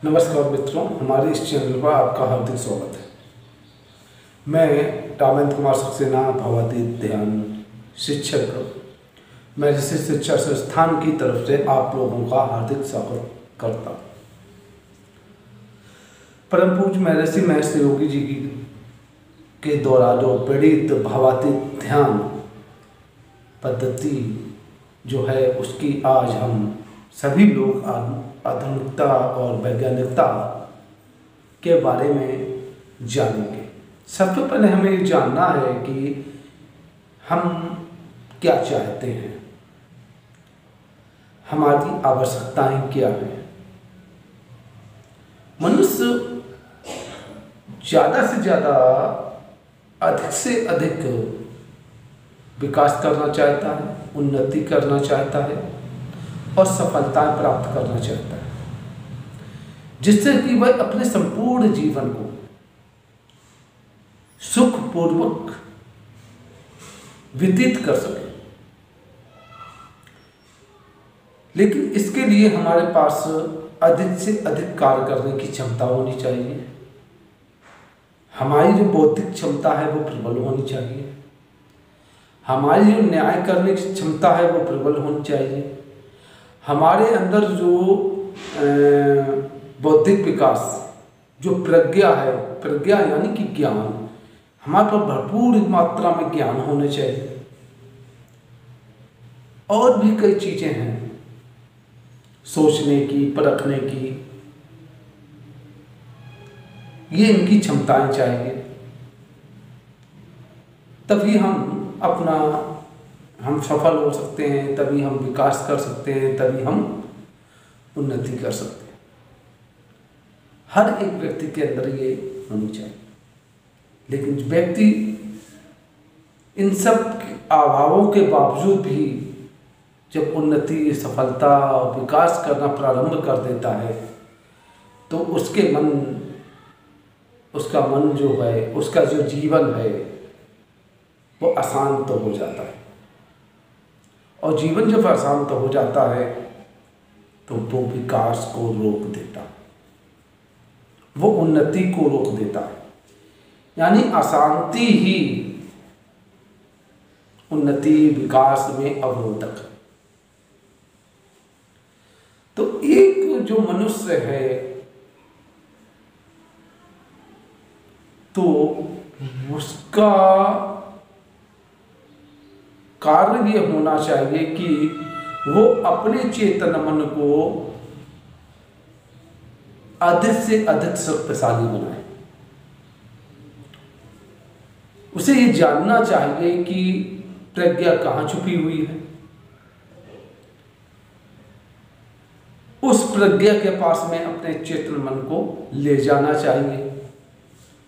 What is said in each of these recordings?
नमस्कार मित्रों, हमारे इस चैनल पर आपका हार्दिक स्वागत है। मैं रामेंद्र कुमार सक्सेना, भावातीत ध्यान शिक्षक, मैं ऋषि शिक्षा संस्थान की तरफ से आप लोगों का हार्दिक स्वागत करता हूँ। परम पूज्य महर्षि महेश योगी जी के द्वारा जो प्रेरित भावातीत ध्यान पद्धति जो है, उसकी आज हम सभी लोग आधुनिकता और वैज्ञानिकता के बारे में जानेंगे। सबसे पहले हमें ये जानना है कि हम क्या चाहते हैं, हमारी आवश्यकताएं क्या हैं। मनुष्य ज़्यादा से ज़्यादा, अधिक से अधिक विकास करना चाहता है, उन्नति करना चाहता है और सफलताएं प्राप्त करना चाहता है, जिससे कि वह अपने संपूर्ण जीवन को सुखपूर्वक व्यतीत कर सके। लेकिन इसके लिए हमारे पास अधिक से अधिक कार्य करने की क्षमता होनी चाहिए। हमारी जो बौद्धिक क्षमता है वो प्रबल होनी चाहिए। हमारी जो न्याय करने की क्षमता है वो प्रबल होनी चाहिए। हमारे अंदर जो बौद्धिक विकास, जो प्रज्ञा है, प्रज्ञा यानी कि ज्ञान, हमारे पास भरपूर मात्रा में ज्ञान होने चाहिए। और भी कई चीज़ें हैं सोचने की, परखने की, ये इनकी क्षमताएं चाहिए। तभी हम सफल हो सकते हैं, तभी हम विकास कर सकते हैं, तभी हम उन्नति कर सकते हैं। हर एक व्यक्ति के अंदर ये होनी चाहिए। लेकिन व्यक्ति इन सब अभावों के बावजूद भी जब उन्नति, सफलता, विकास करना प्रारंभ कर देता है तो उसका मन जो है, उसका जो जीवन है वो अशांत हो जाता है। और जीवन जब अशांत हो जाता है तो वो विकास को रोक देता है, वो उन्नति को रोक देता है। यानी अशांति ही उन्नति, विकास में अवरोधक है। तो एक जो मनुष्य है तो उसका कार्य ये होना चाहिए कि वो अपने चेतन मन को अधिक से अधिक शक्तिशाली बनाए। उसे ये जानना चाहिए कि प्रज्ञा कहाँ छुपी हुई है। उस प्रज्ञा के पास में अपने चेतन मन को ले जाना चाहिए।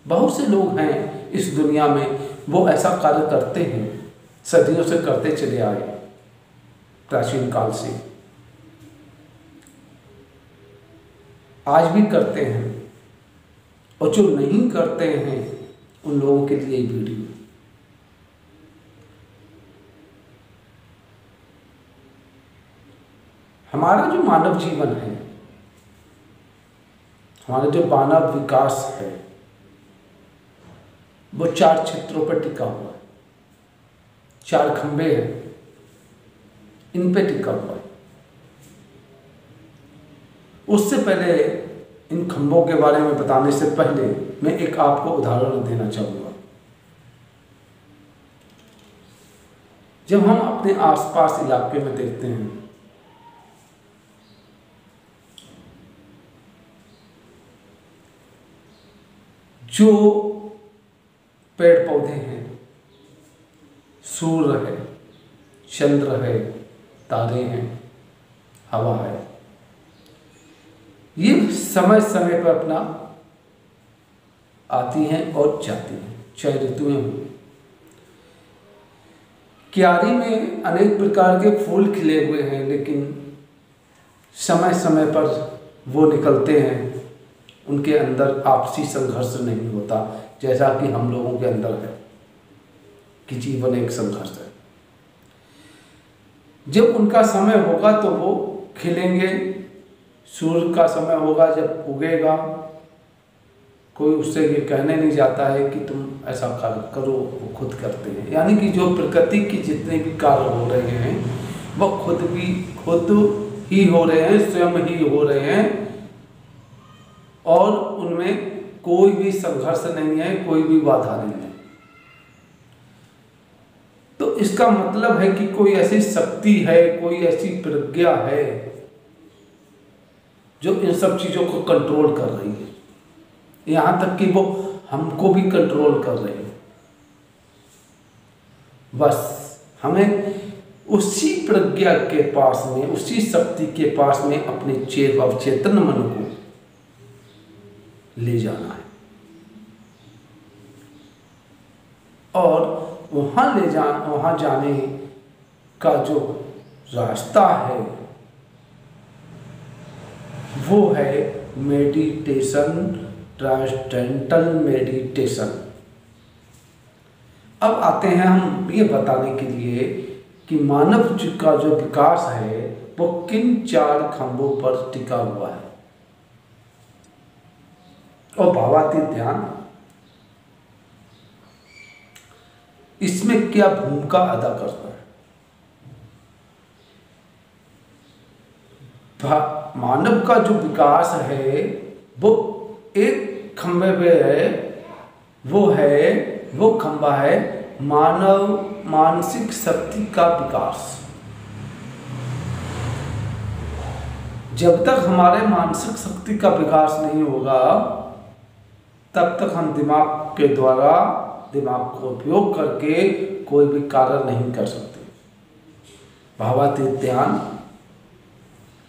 बहुत से लोग हैं इस दुनिया में, वो ऐसा कार्य करते हैं, सदियों से करते चले आए, प्राचीन काल से आज भी करते हैं। और जो नहीं करते हैं उन लोगों के लिए वीडियो। हमारा जो मानव जीवन है, हमारा जो मानव विकास है, वो 4 क्षेत्रों पर टिका हुआ है। 4 खंभे हैं, इन पे टिका हुआ है। उससे पहले, इन खंभों के बारे में बताने से पहले मैं एक आपको उदाहरण देना चाहूँगा। जब हम अपने आसपास इलाके में देखते हैं जो पेड़ पौधे हैं, सूर्य है, चंद्र है, तारे हैं, हवा है, ये समय समय पर अपना आती हैं और जाती हैं, चाहे ऋतुएं हों। क्यारी में अनेक प्रकार के फूल खिले हुए हैं, लेकिन समय समय पर वो निकलते हैं, उनके अंदर आपसी संघर्ष नहीं होता, जैसा कि हम लोगों के अंदर है कि जीवन एक संघर्ष है। जब उनका समय होगा तो वो खिलेंगे, सूर्य का समय होगा जब उगेगा, कोई उससे ये कहने नहीं जाता है कि तुम ऐसा कार्य करो, वो खुद करते हैं। यानी कि जो प्रकृति के जितने भी कार्य हो रहे हैं वो खुद ही हो रहे हैं, स्वयं ही हो रहे हैं, और उनमें कोई भी संघर्ष नहीं है, कोई भी बाधा नहीं है। तो इसका मतलब है कि कोई ऐसी शक्ति है, कोई ऐसी प्रज्ञा है जो इन सब चीजों को कंट्रोल कर रही है, यहां तक कि वो हमको भी कंट्रोल कर रहे हैं। बस हमें उसी प्रज्ञा के पास में, उसी शक्ति के पास में अपने अवचेतन मन को ले जाना है, और वहां जाने का जो रास्ता है वो है मेडिटेशन, ट्रांसेंडेंटल मेडिटेशन। अब आते हैं हम ये बताने के लिए कि मानव का जो विकास है वो किन 4 खंभों पर टिका हुआ है, और भावातीत ध्यान इसमें क्या भूमिका अदा करता है। मानव का जो विकास है वो एक खंभे पे है, वो खंभा है मानव मानसिक शक्ति का विकास। जब तक हमारे मानसिक शक्ति का विकास नहीं होगा तब तक हम दिमाग के द्वारा, दिमाग को उपयोग करके कोई भी कार्य नहीं कर सकते। भावातीत ध्यान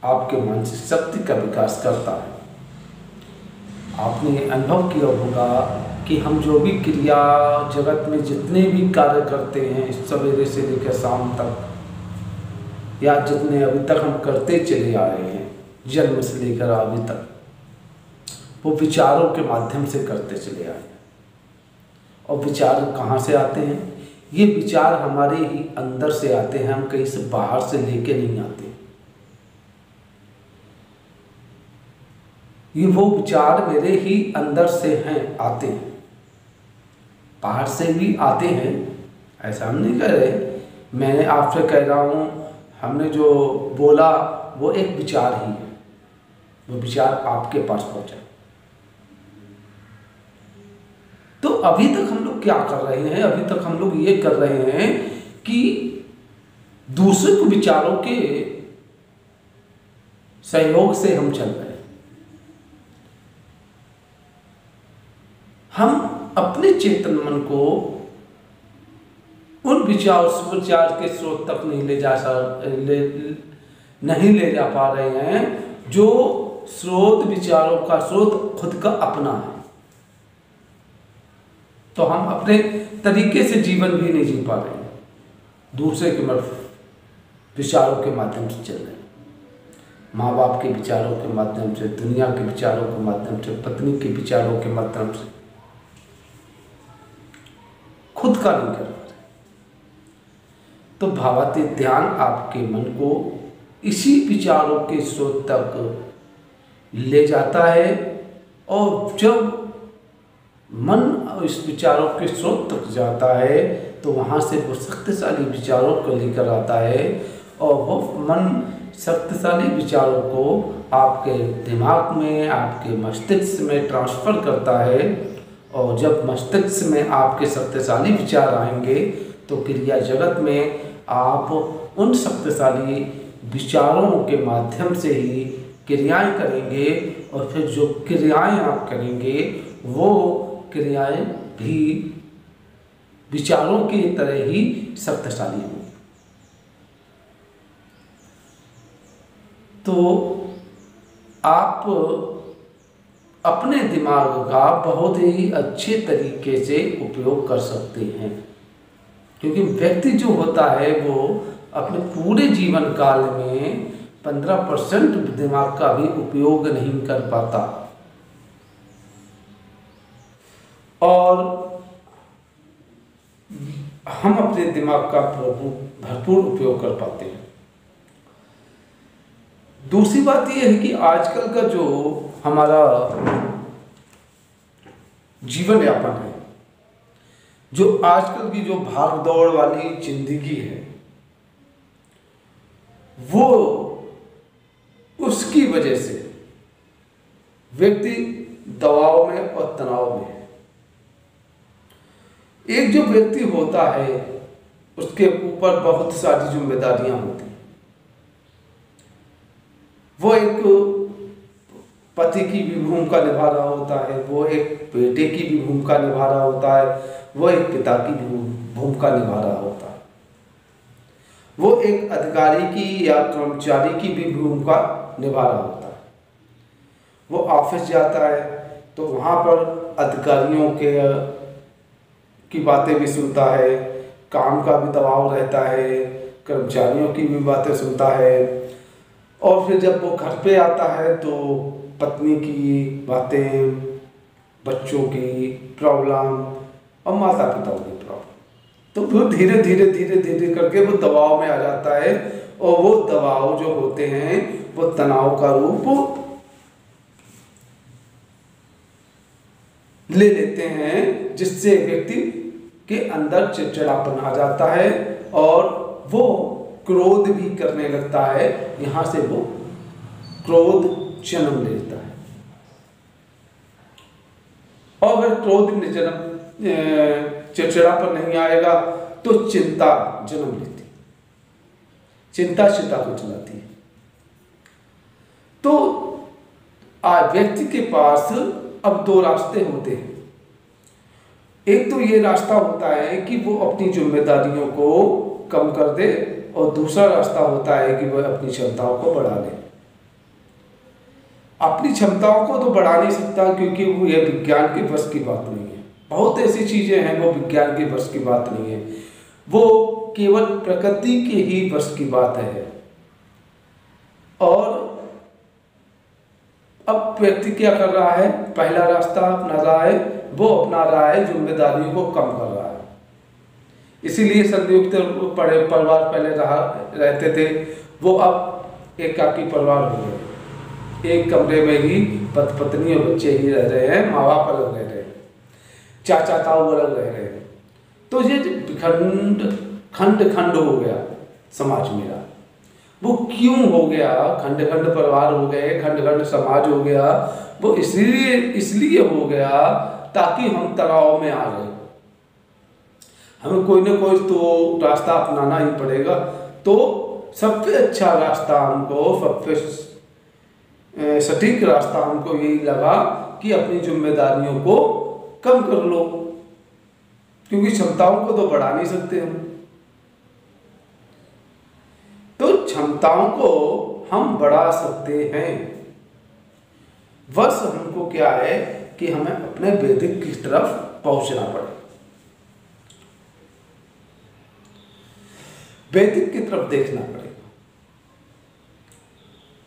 आपके मानसिक शक्ति का विकास करता है। आपने अनुभव किया होगा कि हम जो भी क्रिया जगत में जितने भी कार्य करते हैं सवेरे से लेकर शाम तक, या जितने अभी तक हम करते चले आ रहे हैं जन्म से लेकर अभी तक, वो विचारों के माध्यम से करते चले आए हैं। और विचार कहाँ से आते हैं? ये विचार हमारे ही अंदर से आते हैं, हम कहीं से बाहर से लेके नहीं आते। ये वो विचार मेरे ही अंदर से हैं, आते हैं। बाहर से भी आते हैं, ऐसा हम नहीं कह रहे। मैं आपसे कह रहा हूँ, हमने जो बोला वो एक विचार ही है, वो विचार आपके पास पहुँचा। तो अभी तक हम लोग क्या कर रहे हैं? अभी तक हम लोग ये कर रहे हैं कि दूसरे के विचारों के सहयोग से हम चल रहे हैं। हम अपने चेतन मन को उन विचार के स्रोत तक नहीं ले जा पा रहे हैं जो स्रोत, विचारों का स्रोत खुद का अपना है। तो हम अपने तरीके से जीवन भी नहीं जी पा रहे हैं, दूसरे के विचारों के माध्यम से चल रहे हैं। माँ बाप के विचारों के माध्यम से, दुनिया के विचारों के माध्यम से, पत्नी के विचारों के माध्यम से, खुद का नहीं कर पा रहे। तो भावातीत ध्यान आपके मन को इसी विचारों के स्रोत तक ले जाता है, और जब मन इस विचारों के स्रोत तक जाता है तो वहाँ से वो शक्तिशाली विचारों को लेकर आता है, और वो मन शक्तिशाली विचारों को आपके दिमाग में, आपके मस्तिष्क में ट्रांसफ़र करता है। और जब मस्तिष्क में आपके शक्तिशाली विचार आएंगे तो क्रिया जगत में आप उन शक्तिशाली विचारों के माध्यम से ही क्रियाएं करेंगे, और फिर जो क्रियाएं आप करेंगे वो क्रियाएं भी विचारों की तरह ही शक्तिशाली होंगी। तो आप अपने दिमाग का बहुत ही अच्छे तरीके से उपयोग कर सकते हैं, क्योंकि व्यक्ति जो होता है वो अपने पूरे जीवन काल में 15% दिमाग का भी उपयोग नहीं कर पाता, और हम अपने दिमाग का भरपूर उपयोग कर पाते हैं। दूसरी बात यह है कि आजकल का जो हमारा जीवन यापन है, जो आजकल की जो भाग दौड़ वाली जिंदगी है, वो उसकी वजह से व्यक्ति दबाव में और तनाव में है। एक जो व्यक्ति होता है उसके ऊपर बहुत सारी जिम्मेदारियां होती हैं। वो एक पति की भी भूमिका निभा रहा होता है, वो एक बेटे की भी भूमिका निभा रहा होता है, वो एक पिता की भी भूमिका निभा रहा होता है, वो एक अधिकारी की या कर्मचारी की भी भूमिका निभा रहा होता है। वो ऑफिस जाता है तो वहाँ पर अधिकारियों की बातें भी सुनता है, काम का भी दबाव रहता है, कर्मचारियों की भी बातें सुनता है, और फिर जब वो घर पे आता है तो पत्नी की बातें, बच्चों की प्रॉब्लम और माता पिता की प्रॉब्लम, तो फिर धीरे धीरे धीरे धीरे करके वो दबाव में आ जाता है, और वो दबाव जो होते हैं वो तनाव का रूप ले लेते हैं, जिससे व्यक्ति के अंदर चिड़चिड़ापन आ जाता है और वो क्रोध भी करने लगता है। यहाँ से वो क्रोध जन्म लेता है, और अगर क्रोध में चिड़चिड़ापन नहीं आएगा तो चिंता जन्म लेती, चिंता को चलाती है। तो व्यक्ति के पास अब दो रास्ते होते हैं। एक तो ये रास्ता होता है कि वो अपनी जिम्मेदारियों को कम कर दे, और दूसरा रास्ता होता है कि वह अपनी क्षमताओं को बढ़ा ले। अपनी क्षमताओं को तो बढ़ा नहीं सकता, क्योंकि वो ये विज्ञान के बस की बात नहीं है। बहुत ऐसी चीजें हैं वो विज्ञान के बस की बात नहीं है, वो केवल प्रकृति के ही बस की बात है। और अब व्यक्ति क्या कर रहा है, पहला रास्ता अपना रहा है, वो अपना रहा है जिम्मेदारियों को कम कर रहा है। इसीलिए संयुक्त परिवार पहले रहते थे, वो अब एकाकी परिवार हो गए। एक कमरे में ही पत्नी और बच्चे ही रह रहे हैं, माँ बाप अलग रह रहे हैं, चाचा ताऊ अलग रह रहे हैं। तो ये खंड खंड हो गया समाज मेरा। वो क्यों हो गया, खंड खंड परिवार हो गए, खंड खंड समाज हो गया? वो इसलिए हो गया ताकि हम तनाव में आ गए। हमें कोई ना कोई तो रास्ता अपनाना ही पड़ेगा। तो सबसे अच्छा रास्ता हमको, सबसे सटीक रास्ता हमको यही लगा कि अपनी जिम्मेदारियों को कम कर लो, क्योंकि क्षमताओं को तो बढ़ा नहीं सकते हम। तो क्षमताओं को हम बढ़ा सकते हैं, बस हमको क्या है कि हमें अपने वैदिक की तरफ पहुंचना पड़े, वैदिक की तरफ देखना पड़ेगा।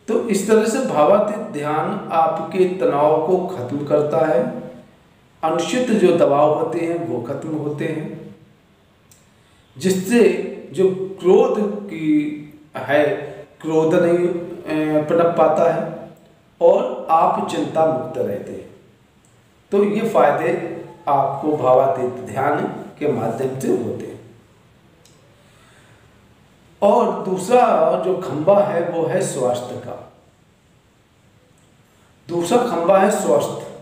तो इस तरह से भावातीत ध्यान आपके तनाव को खत्म करता है, अनुचित जो दबाव होते हैं वो खत्म होते हैं, जिससे जो क्रोध की है, क्रोध नहीं पनप पाता है और आप चिंता मुक्त रहते हैं। तो ये फायदे आपको भावातीत ध्यान के माध्यम से होते हैं। और दूसरा जो खंबा है वो है स्वास्थ्य का। दूसरा खंबा है स्वास्थ्य।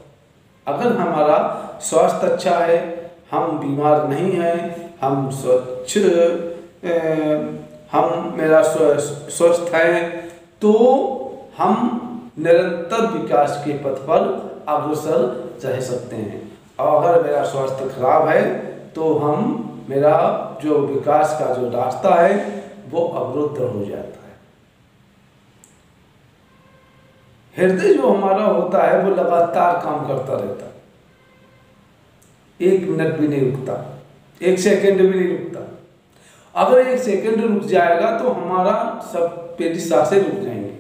अगर हमारा स्वास्थ्य अच्छा है, हम बीमार नहीं हैं, हम स्वच्छ हम मेरा स्वस्थ है, तो हम निरंतर विकास के पथ पर अग्रसर रह सकते हैं। और अगर मेरा स्वास्थ्य खराब है तो मेरा जो विकास का जो रास्ता है वो अवरुद्ध हो जाता है। हृदय जो हमारा होता है वो लगातार काम करता रहता है, 1 मिनट भी नहीं रुकता, 1 सेकंड भी नहीं रुकता। अगर 1 सेकंड रुक जाएगा तो हमारा सब पेटी सांसें रुक जाएंगी।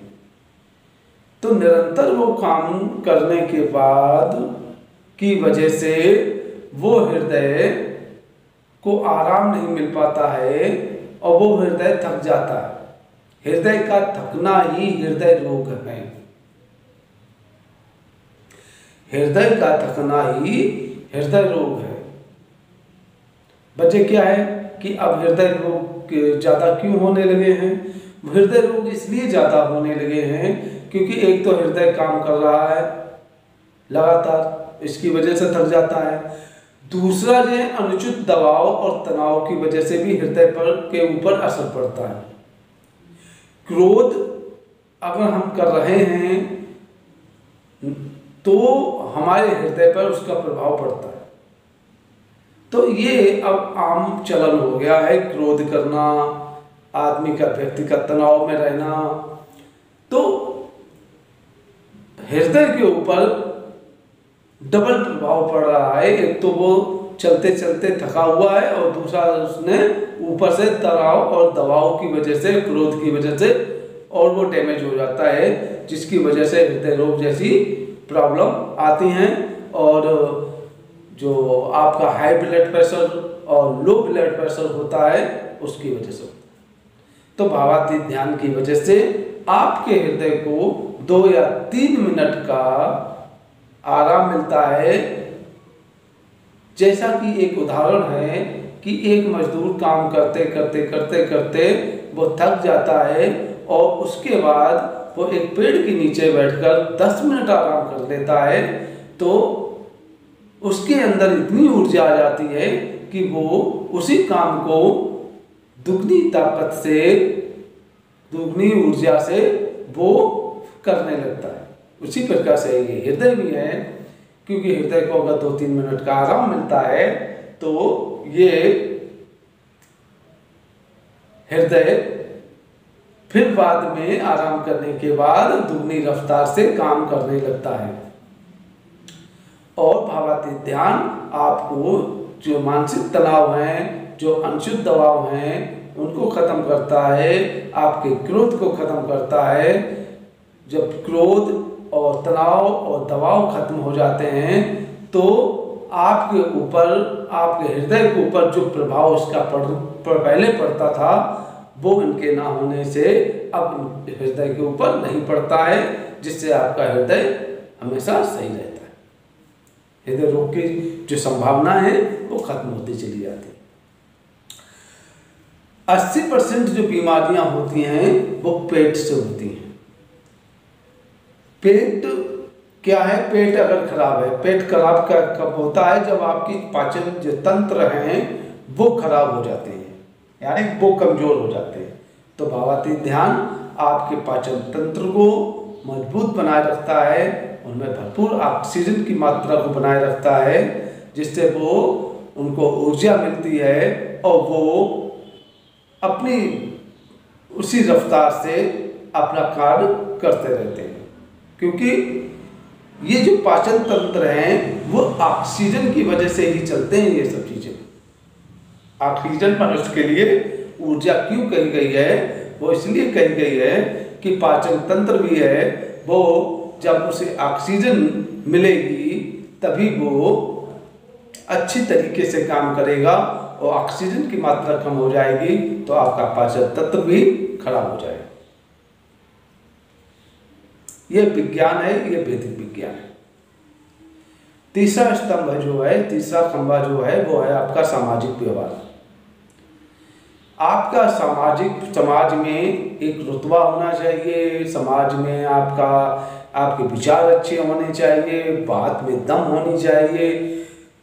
तो निरंतर वो काम करने के बाद की वजह से वो हृदय को आराम नहीं मिल पाता है और वो हृदय थक जाता है। हृदय का थकना ही हृदय रोग है। हृदय का थकना ही हृदय रोग है। वजह क्या है कि अब हृदय रोग ज़्यादा क्यों होने लगे हैं? हृदय रोग इसलिए ज़्यादा होने लगे हैं क्योंकि एक तो हृदय काम कर रहा है लगातार, इसकी वजह से थक जाता है। दूसरा जो है अनुचित दबाव और तनाव की वजह से भी हृदय पर के ऊपर असर पड़ता है। क्रोध अगर हम कर रहे हैं तो हमारे हृदय पर उसका प्रभाव पड़ता है। तो ये अब आम चलन हो गया है, क्रोध करना, आदमी का व्यक्ति का तनाव में रहना। तो हृदय के ऊपर डबल प्रभाव पड़ रहा है। एक तो वो चलते चलते थका हुआ है और दूसरा उसने ऊपर से तनाव और दबाव की वजह से, क्रोध की वजह से और वो डैमेज हो जाता है, जिसकी वजह से हृदय रोग जैसी प्रॉब्लम आती हैं। और जो आपका हाई ब्लड प्रेशर और लो ब्लड प्रेशर होता है उसकी वजह से होता है। तो भावातीत ध्यान की वजह से आपके हृदय को 2 या 3 मिनट का आराम मिलता है। जैसा कि एक उदाहरण है कि एक मजदूर काम करते करते करते करते वो थक जाता है और उसके बाद वो एक पेड़ के नीचे बैठकर 10 मिनट आराम कर लेता है, तो उसके अंदर इतनी ऊर्जा आ जाती है कि वो उसी काम को दुगनी ताकत से, दुगनी ऊर्जा से वो करने लगता है। उसी प्रकार से ये हृदय भी है, क्योंकि हृदय को अगर 2-3 मिनट का आराम मिलता है तो ये हृदय फिर बाद में आराम करने के बाद दुगनी रफ्तार से काम करने लगता है। और भावातीत ध्यान आपको जो मानसिक तनाव हैं, जो अनुचित दबाव हैं, उनको खत्म करता है, आपके क्रोध को खत्म करता है। जब क्रोध और तनाव और दबाव खत्म हो जाते हैं तो आपके ऊपर, आपके हृदय के ऊपर जो प्रभाव उसका पहले पड़ता था वो इनके ना होने से अब हृदय के ऊपर नहीं पड़ता है, जिससे आपका हृदय हमेशा सही रहता है। हृदय रोग की जो संभावना है वो खत्म होती चली जाती है। 80% जो बीमारियां होती हैं वो पेट से होती हैं। पेट क्या है? पेट अगर खराब है, पेट खराब कब होता है? जब आपकी पाचन जो तंत्र हैं वो खराब हो जाते हैं, यानी वो कमजोर हो जाते हैं। तो भावातीत ध्यान आपके पाचन तंत्र को मजबूत बनाए रखता है, उनमें भरपूर ऑक्सीजन की मात्रा को बनाए रखता है, जिससे वो उनको ऊर्जा मिलती है और वो अपनी उसी रफ्तार से अपना कार्य करते रहते हैं। क्योंकि ये जो पाचन तंत्र हैं वो ऑक्सीजन की वजह से ही चलते हैं। ये सब चीजें, ऑक्सीजन मनुष्य के लिए ऊर्जा क्यों कही गई है? वो इसलिए कही गई है कि पाचन तंत्र भी है, वो जब उसे ऑक्सीजन मिलेगी तभी वो अच्छी तरीके से काम करेगा, और ऑक्सीजन की मात्रा कम हो जाएगी तो आपका पाचन तंत्र भी खराब हो जाएगा। ये विज्ञान है, ये वैदिक विज्ञान है। तीसरा स्तंभ जो है, तीसरा खंभा जो है वो है आपका सामाजिक व्यवहार। आपका समाज में एक रुतबा होना चाहिए, समाज में आपके विचार अच्छे होने चाहिए, बात में दम होनी चाहिए।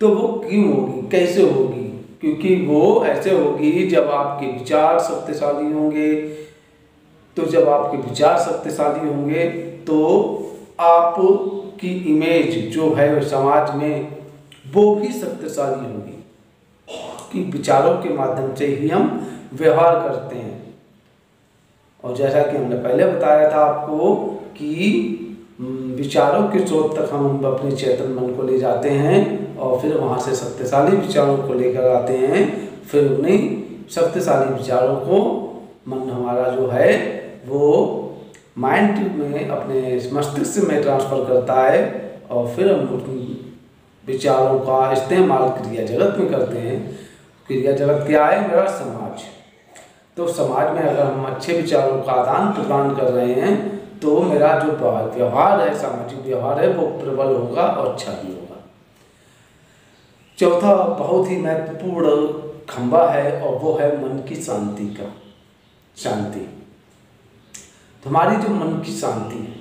तो वो क्यों होगी, कैसे होगी? क्योंकि वो ऐसे होगी जब आपके विचार शक्तिशाली होंगे। तो जब आपके विचार शक्तिशाली होंगे तो आपकी इमेज जो है समाज में वो भी शक्तिशाली होगी, कि विचारों के माध्यम से ही हम व्यवहार करते हैं। और जैसा कि हमने पहले बताया था आपको कि विचारों के स्रोत तक हम अपने चेतन मन को ले जाते हैं और फिर वहाँ से शक्तिशाली विचारों को लेकर आते हैं। फिर उन्हीं शक्तिशाली विचारों को मन हमारा जो है वो माइंड में, अपने मस्तिष्क में ट्रांसफ़र करता है, और फिर हम विचारों का इस्तेमाल क्रिया जगत में करते हैं। क्रिया जगत क्या है? मेरा समाज। तो समाज में अगर हम अच्छे विचारों का आदान प्रदान कर रहे हैं तो मेरा जो व्यवहार है, सामाजिक व्यवहार है, वो प्रबल होगा और अच्छा भी होगा। चौथा बहुत ही महत्वपूर्ण खंभा है और वो है मन की शांति का। शांति, तुम्हारी जो मन की शांति है,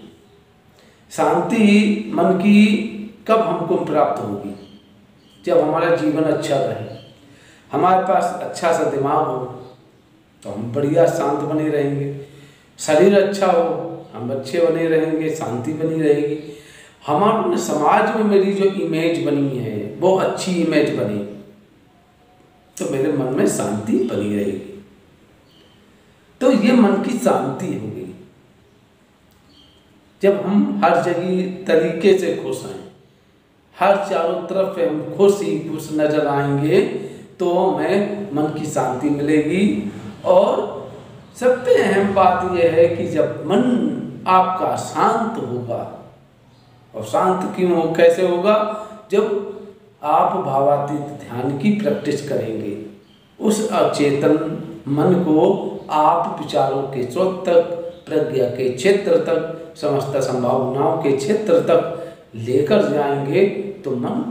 शांति मन की कब हमको प्राप्त होगी? जब हमारा जीवन अच्छा रहे, हमारे पास अच्छा सा दिमाग हो तो हम बढ़िया शांत बने रहेंगे, शरीर अच्छा हो हम अच्छे बने रहेंगे, शांति बनी रहेगी। हमारे समाज में मेरी जो इमेज बनी है वो अच्छी इमेज बनी तो मेरे मन में शांति बनी रहेगी। तो ये मन की शांति होगी जब हम हर जगह तरीके से खुश हैं, हर चारों तरफ से हम खुश ही खुश नजर आएंगे तो हमें मन की शांति मिलेगी। और सबसे अहम बात यह है कि जब मन आपका शांत होगा, और शांत क्यों हो, कैसे होगा? जब आप भावातीत ध्यान की प्रैक्टिस करेंगे, उस अचेतन मन को आप विचारों के स्रोत तक, प्रज्ञा के क्षेत्र तक, समस्त संभावनाओं के क्षेत्र तक लेकर जाएंगे तो मन